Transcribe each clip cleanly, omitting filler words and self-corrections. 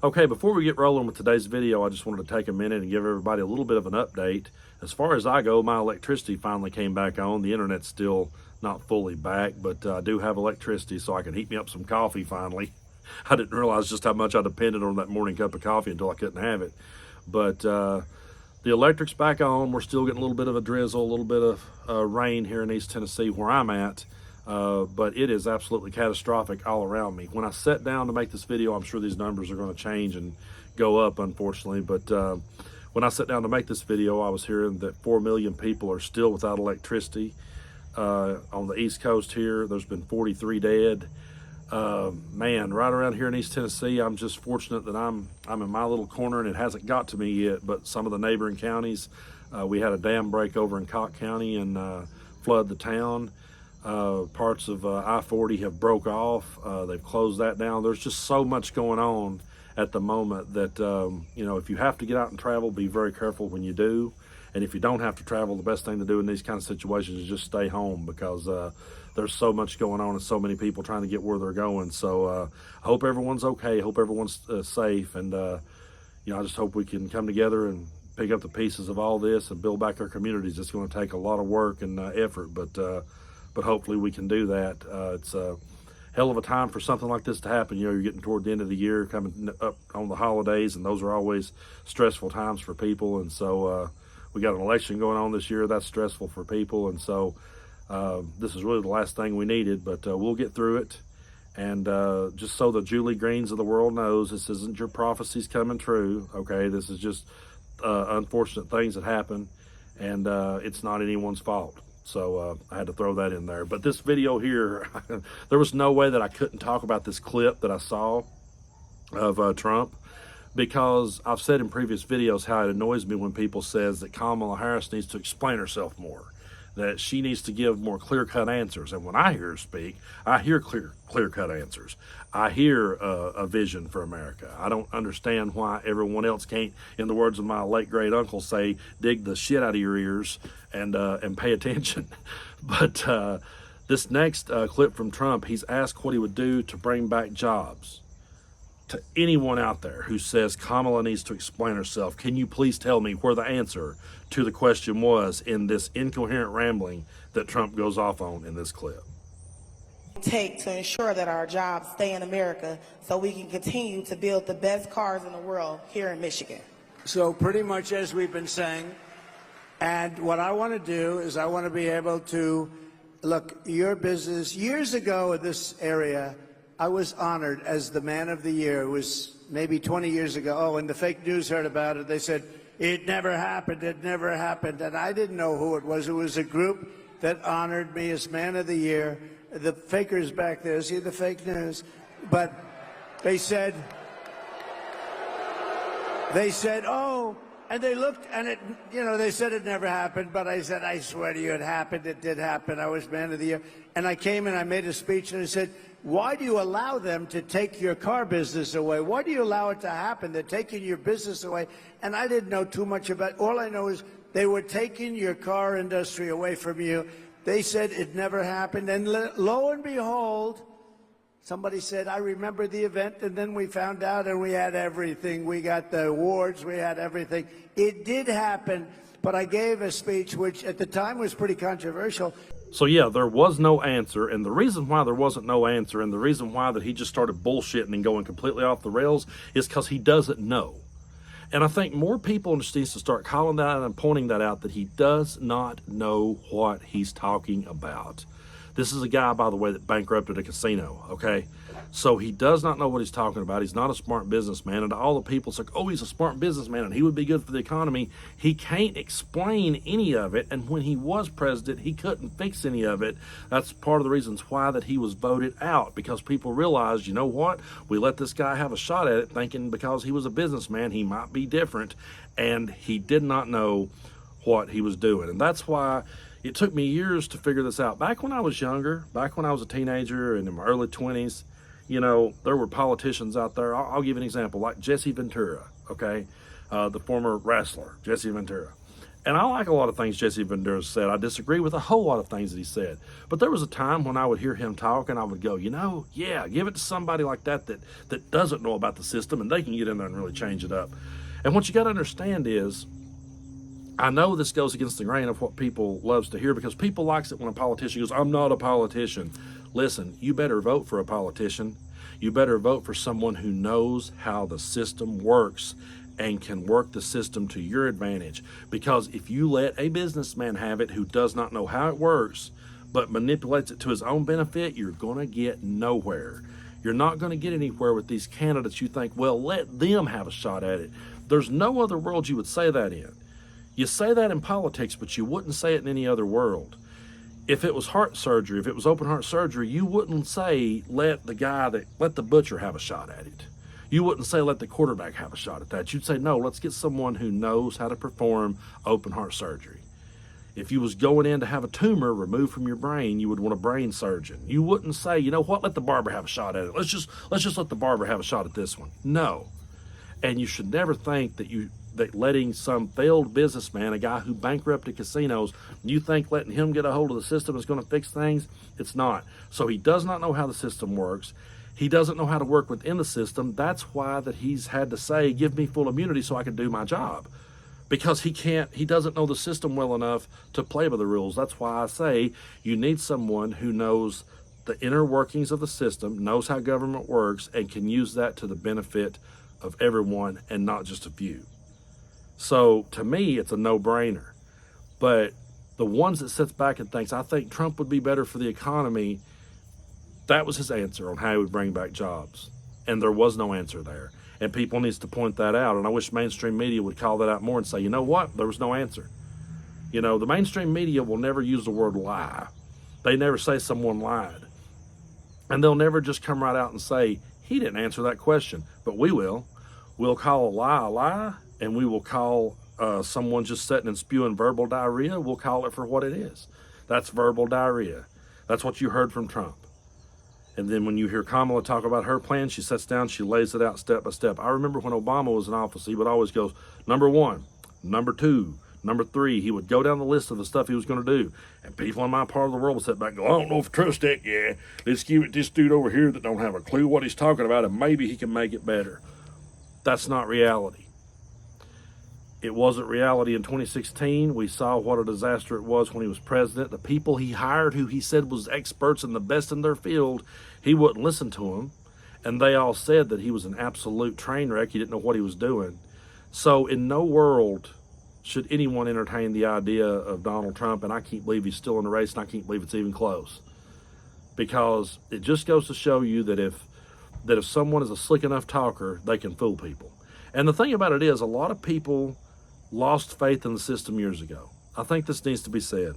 Okay, before we get rolling with today's video, I just wanted to take a minute and give everybody a little bit of an update. As far as I go, my electricity finally came back on. The internet's still not fully back, but I do have electricity, so I can heat me up some coffee finally. I didn't realize just how much I depended on that morning cup of coffee until I couldn't have it. But the electric's back on. We're still getting a little bit of a drizzle, a little bit of rain here in East Tennessee where I'm at. But it is absolutely catastrophic all around me. When I sat down to make this video, I'm sure these numbers are going to change and go up, unfortunately. But when I sat down to make this video, I was hearing that 4 million people are still without electricity. On the East Coast here, there's been 43 dead. Man, right around here in East Tennessee, I'm just fortunate that I'm in my little corner and it hasn't got to me yet. But some of the neighboring counties, we had a dam break over in Cocke County and flood the town. Parts of I-40 have broke off. They've closed that down. There's just so much going on at the moment that, you know, if you have to get out and travel, be very careful when you do. And if you don't have to travel, the best thing to do in these kind of situations is just stay home, because there's so much going on and so many people trying to get where they're going. So I hope everyone's okay. I hope everyone's safe. And, you know, I just hope we can come together and pick up the pieces of all this and build back our communities. It's going to take a lot of work and effort, but hopefully we can do that. It's a hell of a time for something like this to happen. You know, you're getting toward the end of the year, coming up on the holidays, and those are always stressful times for people. And so we got an election going on this year. That's stressful for people. And so this is really the last thing we needed, but we'll get through it. And just so the Julie Greens of the world knows, this isn't your prophecies coming true, okay? This is just unfortunate things that happen, and it's not anyone's fault. So I had to throw that in there. But this video here, there was no way that I couldn't talk about this clip that I saw of Trump, because I've said in previous videos how it annoys me when people says that Kamala Harris needs to explain herself more, that she needs to give more clear-cut answers. And when I hear her speak, I hear clear-cut answers. I hear a vision for America. I don't understand why everyone else can't, in the words of my late great uncle, say, dig the shit out of your ears and pay attention. But this next clip from Trump, he's asked what he would do to bring back jobs. To anyone out there who says Kamala needs to explain herself, can you please tell me where the answer to the question was in this incoherent rambling that Trump goes off on in this clip? Take to ensure that our jobs stay in America so we can continue to build the best cars in the world here in Michigan. So pretty much as we've been saying, and what I want to do is I want to be able to, look, your business, years ago in this area, I was honored as the Man of the Year. It was maybe 20 years ago. Oh, and the fake news heard about it. They said, it never happened, it never happened. And I didn't know who it was. It was a group that honored me as Man of the Year. The fakers back there, see the fake news? But they said, oh, and they looked, and it, you know, they said it never happened, but I said, I swear to you, it happened, it did happen. I was Man of the Year. And I came and I made a speech and I said, why do you allow them to take your car business away? Why do you allow it to happen? They're taking your business away. And I didn't know too much about it. All I know is they were taking your car industry away from you. They said it never happened. And lo and behold, somebody said, I remember the event, and then we found out and we had everything. We got the awards, we had everything. It did happen, but I gave a speech which at the time was pretty controversial. So yeah, there was no answer, and the reason why there wasn't no answer and the reason why that he just started bullshitting and going completely off the rails is because he doesn't know. And I think more people just needs to start calling that out and pointing that out, that he does not know what he's talking about. This is a guy, by the way, that bankrupted a casino, okay? So he does not know what he's talking about. He's not a smart businessman. And to all the people say, oh, he's a smart businessman and he would be good for the economy, he can't explain any of it. And when he was president, he couldn't fix any of it. That's part of the reasons why that he was voted out, because people realized, you know what? We let this guy have a shot at it, thinking because he was a businessman, he might be different. And he did not know what he was doing. And that's why it took me years to figure this out. Back when I was younger, back when I was a teenager and in my early 20s, you know, there were politicians out there. I'll give you an example, like Jesse Ventura, okay? The former wrestler, Jesse Ventura. And I like a lot of things Jesse Ventura said. I disagree with a whole lot of things that he said. But there was a time when I would hear him talk and I would go, yeah, give it to somebody like that doesn't know about the system, and they can get in there and really change it up. And what you got to understand is, I know this goes against the grain of what people loves to hear, because people likes it when a politician goes, I'm not a politician. Listen, you better vote for a politician. You better vote for someone who knows how the system works and can work the system to your advantage. Because if you let a businessman have it who does not know how it works, but manipulates it to his own benefit, you're going to get nowhere. You're not going to get anywhere with these candidates. You think, well, let them have a shot at it. There's no other world you would say that in. You say that in politics, but you wouldn't say it in any other world. If it was heart surgery, if it was open heart surgery, you wouldn't say, let the butcher have a shot at it. You wouldn't say, let the quarterback have a shot at that. You'd say, no, let's get someone who knows how to perform open heart surgery. If you was going in to have a tumor removed from your brain, you would want a brain surgeon. You wouldn't say, you know what, let the barber have a shot at it. Let's just let the barber have a shot at this one. No. And you should never think that letting some failed businessman, a guy who bankrupted casinos, you think letting him get a hold of the system is going to fix things? It's not. So he does not know how the system works. He doesn't know how to work within the system. That's why that he's had to say, give me full immunity so I can do my job. Because he doesn't know the system well enough to play by the rules. That's why I say you need someone who knows the inner workings of the system, knows how government works, and can use that to the benefit of everyone and not just a few. So to me, it's a no-brainer. But the ones that sits back and thinks, I think Trump would be better for the economy, that was his answer on how he would bring back jobs. And there was no answer there. And people needs to point that out. And I wish mainstream media would call that out more and say, you know what? There was no answer. The mainstream media will never use the word lie. They never say someone lied. And they'll never just come right out and say, he didn't answer that question. But we will. We'll call a lie, and we will call someone just sitting and spewing verbal diarrhea. We'll call it for what it is. That's verbal diarrhea. That's what you heard from Trump. And then when you hear Kamala talk about her plan, she sits down, she lays it out step by step. I remember when Obama was in office, he would always go, number 1, number 2, number 3. He would go down the list of the stuff he was going to do. And people in my part of the world would sit back and go, I don't know if I trust that guy. Let's give it this dude over here that don't have a clue what he's talking about, and maybe he can make it better. That's not reality. It wasn't reality in 2016. We saw what a disaster it was when he was president. The people he hired, who he said was experts and the best in their field, he wouldn't listen to them. And they all said that he was an absolute train wreck. He didn't know what he was doing. So in no world should anyone entertain the idea of Donald Trump. And I can't believe he's still in the race, and I can't believe it's even close. Because it just goes to show you that if someone is a slick enough talker, they can fool people. And the thing about it is, a lot of people lost faith in the system years ago. I think this needs to be said,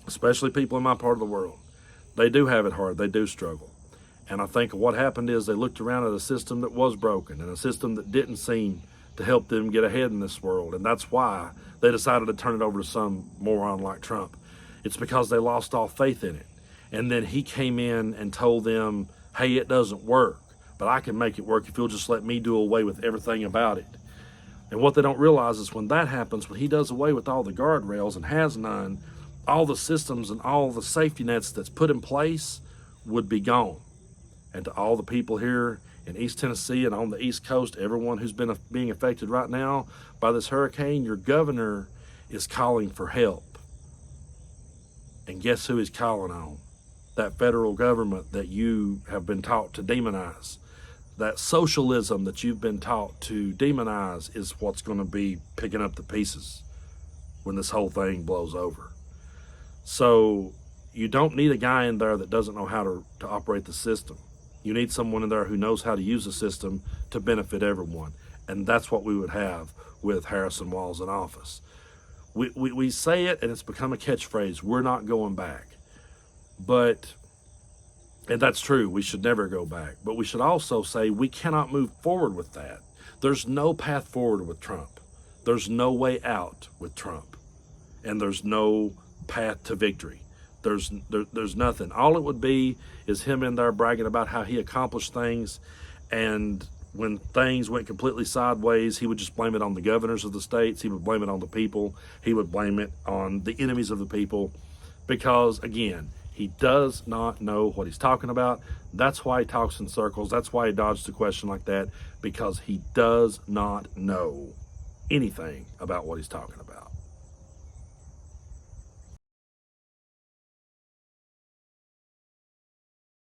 especially people in my part of the world. They do have it hard. They do struggle. And I think what happened is they looked around at a system that was broken and a system that didn't seem to help them get ahead in this world. And that's why they decided to turn it over to some moron like Trump. It's because they lost all faith in it. And then he came in and told them, hey, it doesn't work, but I can make it work if you'll just let me do away with everything about it. And what they don't realize is when that happens, when he does away with all the guardrails and has none, all the systems and all the safety nets that's put in place would be gone. And to all the people here in East Tennessee and on the East Coast, everyone who's being affected right now by this hurricane, your governor is calling for help. And guess who he's calling on? That federal government that you have been taught to demonize. That socialism that you've been taught to demonize is what's going to be picking up the pieces when this whole thing blows over. So you don't need a guy in there that doesn't know how to operate the system. You need someone in there who knows how to use the system to benefit everyone. And that's what we would have with Harrison Walls in office. We say it, and it's become a catchphrase, we're not going back. And that's true, we should never go back. But we should also say we cannot move forward with that. There's no path forward with Trump. There's no way out with Trump. And there's no path to victory. There's nothing. All it would be is him in there bragging about how he accomplished things and when things went completely sideways, he would just blame it on the governors of the states. He would blame it on the people. He would blame it on the enemies of the people, because again, he does not know what he's talking about. That's why he talks in circles. That's why he dodges the question like that, because he does not know anything about what he's talking about.